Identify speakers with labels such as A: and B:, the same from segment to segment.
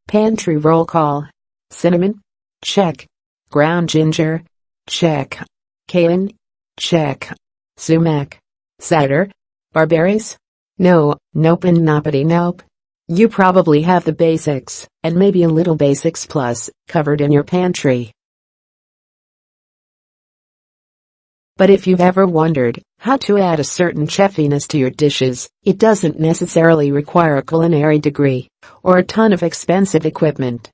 A: Pantry roll call. Cinnamon? Check. Ground ginger? Check. Cayenne? Check. Sumac? Za'atar? Barberries? No, nope and noppity nope. You probably have the basics, and maybe a little basics plus, covered in your pantry. But if you've ever wondered how to add a certain chefiness to your dishes, it doesn't necessarily require a culinary degree or a ton of expensive equipment.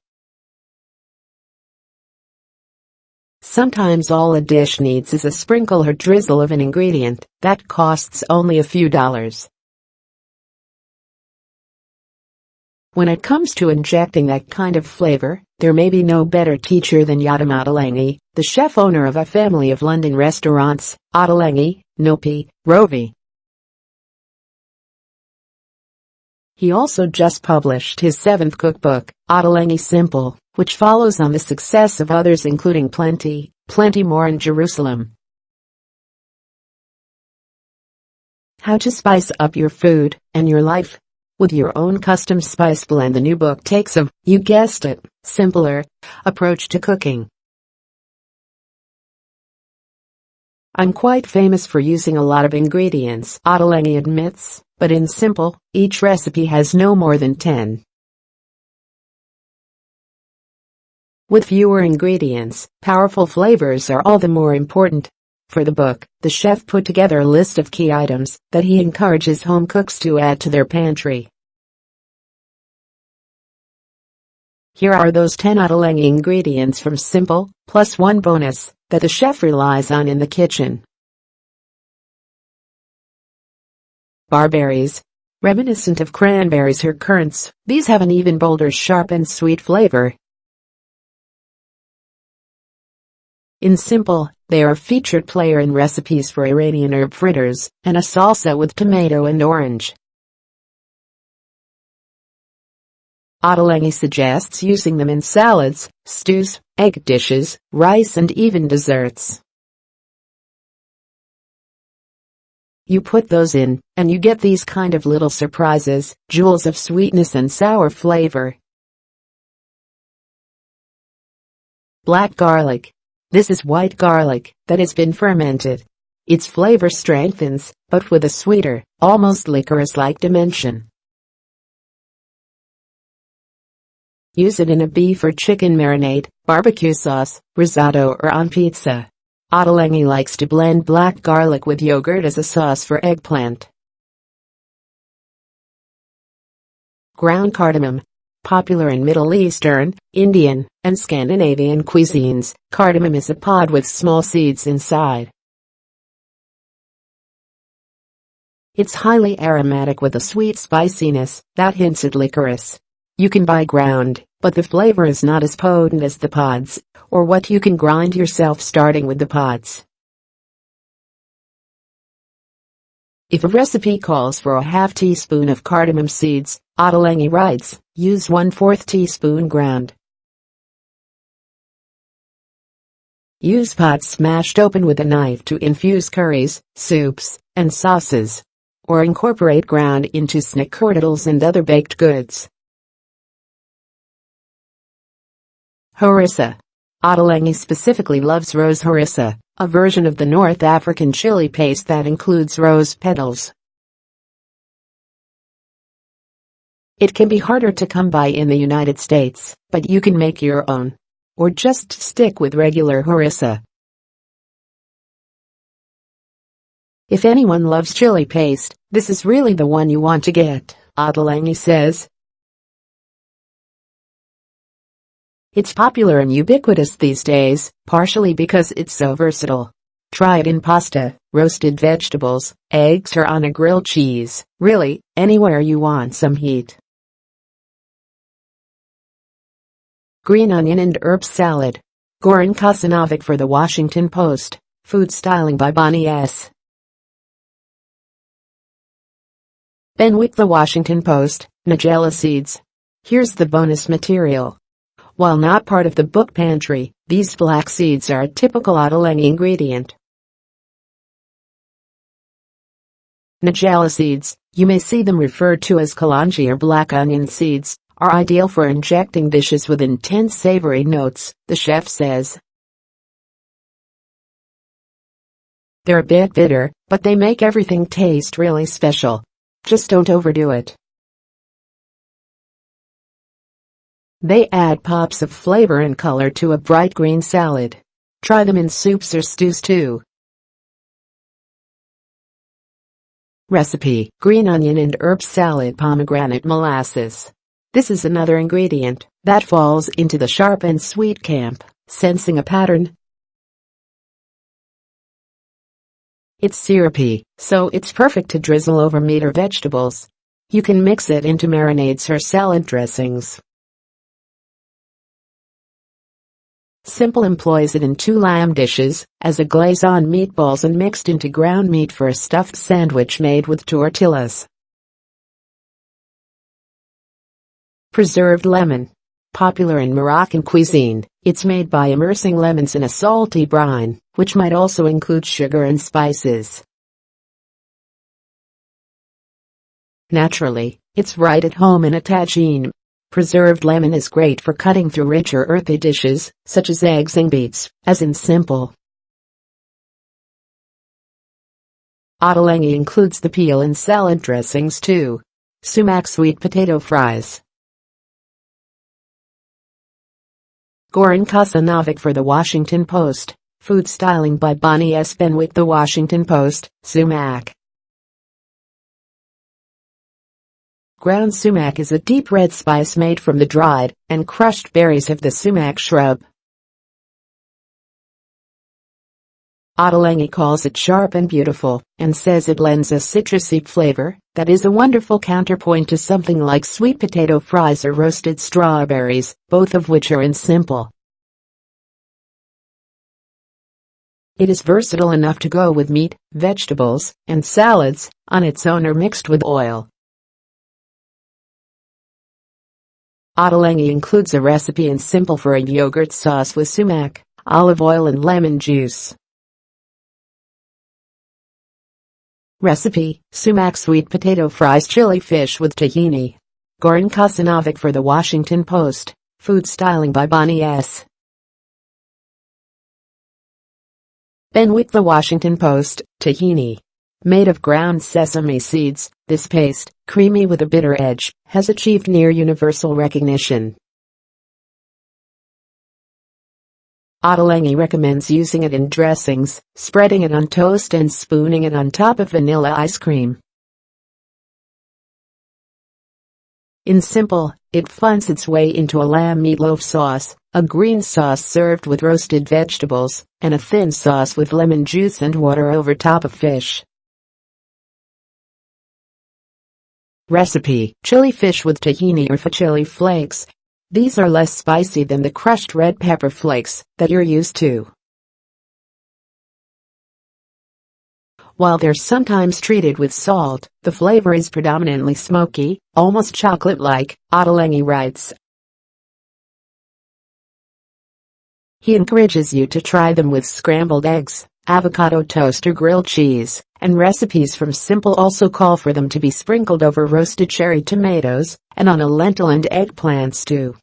A: Sometimes all a dish needs is a sprinkle or drizzle of an ingredient that costs only a few dollars. When it comes to injecting that kind of flavor, there may be no better teacher than yotam Ottolenghi, the chef-owner of a family of London restaurants, Ottolenghi, Nopi, Rovi. He also just published his 7th cookbook, Ottolenghi Simple, which follows on the success of others including Plenty More in Jerusalem. How to spice up your food and your life with your own custom spice blend. The new book takes a, you guessed it, simpler approach to cooking. I'm quite famous for using a lot of ingredients, Ottolenghi admits, but in Simple, each recipe has no more than 10. With fewer ingredients, powerful flavors are all the more important. For the book, the chef put together a list of key items that he encourages home cooks to add to their pantry. Here are those 10 Ottolenghi ingredients from Simple, plus one bonus that the chef relies on in the kitchen. Barberries. Reminiscent of cranberries or currants, these have an even bolder, sharp and sweet flavor. In Simple, they are a featured player in recipes for Iranian herb fritters and a salsa with tomato and orange. Ottolenghi suggests using them in salads, stews, egg dishes, rice and even desserts. You put those in, and you get these kind of little surprises, jewels of sweetness and sour flavor. Black garlic. This is white garlic that has been fermented. Its flavor strengthens, but with a sweeter, almost licorice-like dimension. Use it in a beef or chicken marinade, barbecue sauce, risotto or on pizza. Ottolenghi likes to blend black garlic with yogurt as a sauce for eggplant. Ground cardamom. Popular in Middle Eastern, Indian, and Scandinavian cuisines, cardamom is a pod with small seeds inside. It's highly aromatic with a sweet spiciness that hints at licorice. You can buy ground, but the flavor is not as potent as the pods, or what you can grind yourself starting with the pods. If a recipe calls for a half teaspoon of cardamom seeds, Ottolenghi writes, use 1/4 teaspoon ground. Use pods smashed open with a knife to infuse curries, soups, and sauces. Or incorporate ground into snickerdoodles and other baked goods. Harissa. Ottolenghi specifically loves rose harissa, a version of the North African chili paste that includes rose petals. It can be harder to come by in the United States, but you can make your own. Or just stick with regular harissa. If anyone loves chili paste, this is really the one you want to get, Ottolenghi says. It's popular and ubiquitous these days, partially because it's so versatile. Try it in pasta, roasted vegetables, eggs or on a grilled cheese, really, anywhere you want some heat. Green onion and herb salad. Goran Kasanovic for the Washington Post. Food styling by Bonnie S. Benwick, the Washington Post. Nigella seeds. Here's the bonus material. While not part of the book pantry, these black seeds are a typical Ottolenghi ingredient. Nigella seeds, you may see them referred to as kalonji or black onion seeds, are ideal for injecting dishes with intense savory notes, the chef says. They're a bit bitter, but they make everything taste really special. Just don't overdo it. They add pops of flavor and color to a bright green salad. Try them in soups or stews too. Recipe: green onion and herb salad, pomegranate molasses. This is another ingredient that falls into the sharp and sweet camp, sensing a pattern. It's syrupy, so it's perfect to drizzle over meat or vegetables. You can mix it into marinades or salad dressings. Simple employs it in 2 lamb dishes, as a glaze on meatballs and mixed into ground meat for a stuffed sandwich made with tortillas. Preserved lemon. Popular in Moroccan cuisine, it's made by immersing lemons in a salty brine, which might also include sugar and spices. Naturally, it's right at home in a tagine. Preserved lemon is great for cutting through richer earthy dishes, such as eggs and beets, as in simple. Ottolenghi includes the peel in salad dressings too. Sumac sweet potato fries. Goran Kusanovic for The Washington Post. Food styling by Bonnie S. Benwick, The Washington Post, Sumac. Ground sumac is a deep red spice made from the dried and crushed berries of the sumac shrub. Ottolenghi calls it sharp and beautiful, and says it lends a citrusy flavor that is a wonderful counterpoint to something like sweet potato fries or roasted strawberries, both of which are in simple. It is versatile enough to go with meat, vegetables, and salads, on its own or mixed with oil. Ottolenghi includes a recipe in simple for a yogurt sauce with sumac, olive oil and lemon juice. Recipe: sumac sweet potato fries, chili fish with tahini. Goran Kusanovic for The Washington Post. Food styling by Bonnie S. Benwick, The Washington Post. Tahini. Made of ground sesame seeds, this paste, creamy with a bitter edge, has achieved near universal recognition. Ottolenghi recommends using it in dressings, spreading it on toast and spooning it on top of vanilla ice cream. In simple, it finds its way into a lamb meatloaf sauce, a green sauce served with roasted vegetables, and a thin sauce with lemon juice and water over top of fish. Recipe: chili fish with tahini or chili flakes. These are less spicy than the crushed red pepper flakes that you're used to. While they're sometimes treated with salt, the flavor is predominantly smoky, almost chocolate-like, Ottolenghi writes. He encourages you to try them with scrambled eggs, avocado toast or grilled cheese, and recipes from Simple also call for them to be sprinkled over roasted cherry tomatoes and on a lentil and eggplant stew.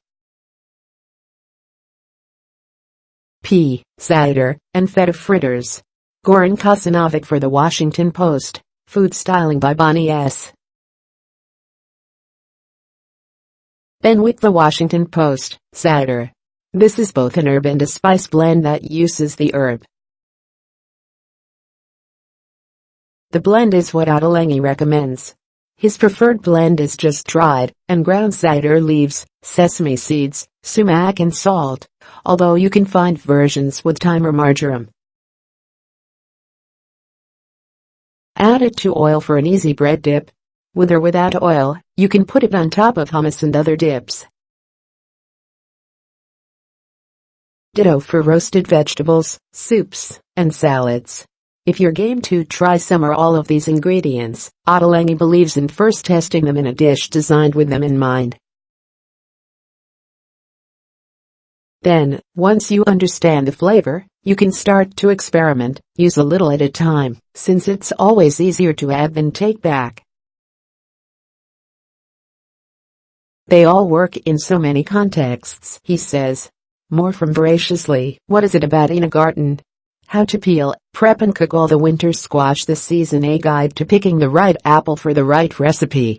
A: Pea, za'atar, and feta fritters. Goran Kusanovic for The Washington Post. Food styling by Bonnie S. Benwick, The Washington Post. Za'atar. This is both an herb and a spice blend that uses the herb. The blend is what Ottolenghi recommends. His preferred blend is just dried and ground za'atar leaves, sesame seeds, sumac and salt, although you can find versions with thyme or marjoram. Add it to oil for an easy bread dip. With or without oil, you can put it on top of hummus and other dips. Ditto for roasted vegetables, soups, and salads. If you're game to try some or all of these ingredients, Ottolenghi believes in first testing them in a dish designed with them in mind. Then, once you understand the flavor, You can start to experiment, use a little at a time, since it's always easier to add than take back. They all work in so many contexts, he says. More from Voraciously. What is it about in a garden? How to peel, prep and cook all the winter squash this season. A guide to picking the right apple for the right recipe.